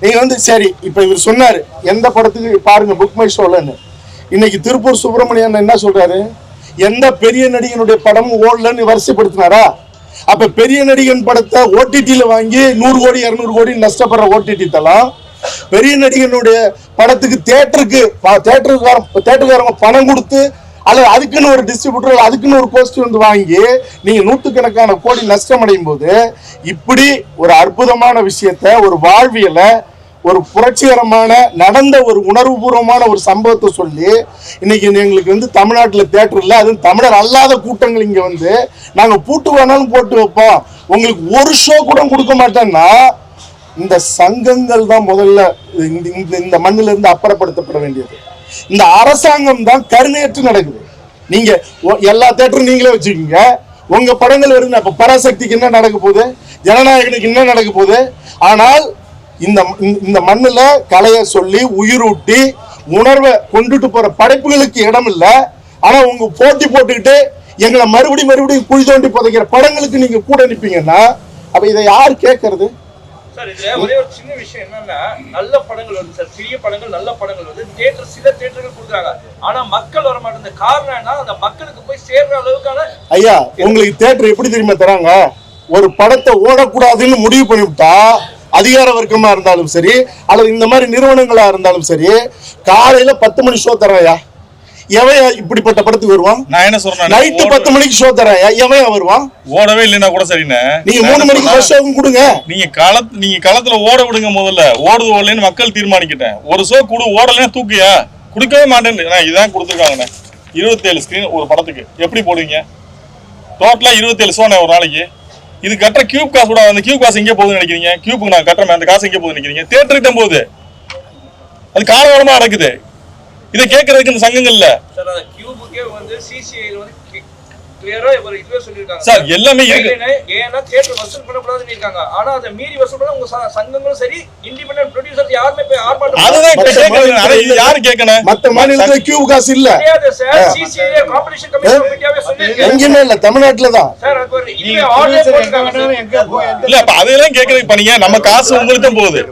நீங்க சரி இப்ப இவர் சொன்னாரு எந்த படத்துக்கு பாருங்க புக் மை ஷோலன்னு. இன்னைக்கு திருப்பூர் சுப்பிரமணியன் என்ன சொல்றாரு, எந்த பெரிய நடிகனுடைய படமும் ஓடலன்னு வரிசைப்படுத்தினாரா? அப்ப பெரிய நடிகன் படத்தை ஓடிடியில வாங்கி 100 கோடி 200 கோடி நஷ்டப்படுற ஓடிடி தளம் பெரிய நடிகனுடைய படத்துக்கு தேட்டருக்காரங்க பணம் கொடுத்து அல்லது அதுக்குன்னு ஒரு டிஸ்ட்ரிபியூட்டர் அதுக்குன்னு ஒரு கோஸ்ட் வந்து வாங்கி நீங்க நூற்றுக்கணக்கான கோடி நஷ்டம் அடையும் போது இப்படி ஒரு அற்புதமான விஷயத்த ஒரு வாழ்வியல ஒரு புரட்சிகரமான நடந்த ஒரு உணர்வுபூர்வமான ஒரு சம்பவத்தை சொல்லி இன்னைக்கு எங்களுக்கு வந்து தமிழ்நாட்டில் தேட்டர் இல்லை, அதுவும் தமிழர் அல்லாத கூட்டங்கள் இங்க வந்து நாங்க பூட்டு வேணாலும் போட்டு வைப்போம் உங்களுக்கு ஒரு ஷோ கூட கொடுக்க மாட்டோம்னா இந்த சங்கங்கள் தான் முதல்ல இந்த மண்ணில இருந்து அப்புறப்படுத்தப்பட வேண்டியது. இந்த அரசாங்கம் தான் கருணையற்று நடக்குது. நீங்க எல்லா தேட்டரும் நீங்களே வச்சுக்கீங்க, உங்க படங்கள் வருது. அப்ப பராசக்திக்கு என்ன நடக்க போகுது, ஜனநாயகனுக்கு என்ன நடக்க போகுது? ஆனால் இந்த மண்ணுல கலைய சொல்லி உயிரூட்டி உணர்வை கொண்டுட்டு போற படைப்புகளுக்கு இடம் இல்லை. ஆனா உங்க போட்டி போட்டுக்கிட்டு எங்களை மறுபடியும் குழி தோண்டி புதைக்கிற படங்களுக்கு நீங்க கூட நிற்பீங்கன்னா அப்ப இதை யார் கேட்கறது? சார் இதுல ஒரே ஒரு சின்ன விஷயம் என்னன்னா, நல்ல படங்கள் வந்து சார், பெரிய படங்கள் நல்ல படங்கள் வந்து தியேட்டர் சில தியேட்டர்கள் கொடுக்குறாங்க, ஆனா மக்கள் வர மாட்டேங்குது. காரணம் என்ன, அந்த மக்களுக்கு போய் சேர்ற அளவுக்கான. ஐயா உங்களுக்கு தியேட்டர் எப்படி தெரியுமா தராங்க? ஒரு படத்தை ஓடக்கூடாதுன்னு முடிவு பண்ணிவிட்டா அதிகார வர்க்கமா இருந்தாலும் சரி அல்லது இந்த மாதிரி நிறுவனங்களா இருந்தாலும் சரி காலையில 10 மணி ஷோ தராயா, எவன் இப்படிப்பட்ட படத்துக்கு வருவான்? நான் என்ன சொல்றேன், நைட்டு 10 மணிக்கு ஷோ தராயா, எவன் வருவான்? ஓடவே இல்லைன்னா கூட சரிண்ணே, நீங்க 3 மணிக்கு ஃபர்ஸ்ட் ஷோவும் கொடுங்க. நீங்க களத்துல ஓட விடுங்க. முதல்ல ஓடுது ஓடலன்னு மக்கள் தீர்மானிக்கிட்டேன். ஒரு ஷோ கூட ஓடலன்னா தூக்கியா கொடுக்கவே மாட்டேன்னு நான் இதான் கொடுத்துருக்காங்கண்ணே. 27 ஸ்கிரீன் ஒரு படத்துக்கு எப்படி போடுவீங்க? டோட்டலா 27 ஷோண்ணே ஒரு நாளைக்கு. இது கட்டுற கியூப் காசு கூட, அந்த கியூப் காசு எங்கே போகுதுன்னு நினைக்கிறீங்க? கியூப்புக்கு நான் கட்டுறேன், அந்த காசு எங்கே போகுதுன்னு நினைக்கிறீங்க? தேட்டருக்கு தான் போகுது. அது காலகாலமா நடக்குது. இதை கேட்கறதுக்கு இந்த சங்கங்கள்ல சார் அந்த கியூபுக்கே வந்து சிசிஐல வந்து கிளியரா ஒரு இதுவே சொல்லிருக்காங்க சார், எல்லாமே இருக்கு. ஏன்னா தியேட்டர் வசூல் பண்ணக்கூடாதுன்னு இருக்காங்க, ஆனா அதை மீறி வசூல் பண்ண உங்க சங்கங்களும் சரி இண்டிபெண்டன்ட் ப்ரொடியூசர்ஸ் யாருமே போய் ஆர்ப்பாட்டம். அதுதான் கேட்கணும். இது யாரு கேட்கணும்? மத்த மாநிலத்துல கியூப் காசு இல்ல sir. CCI competition commission of இந்தியாவே சொல்லிருக்காங்க. எங்கேயுமே இல்ல, தமிழ்நாட்டுல தான் சார். அது இதுவே ஆர்டர் போட்டுருக்காங்க. இல்ல அப்ப அதெல்லாம் கேட்கறதுக்கு பண்ணீங்க, நம்ம காசு உங்களுக்கு தான் போகுது.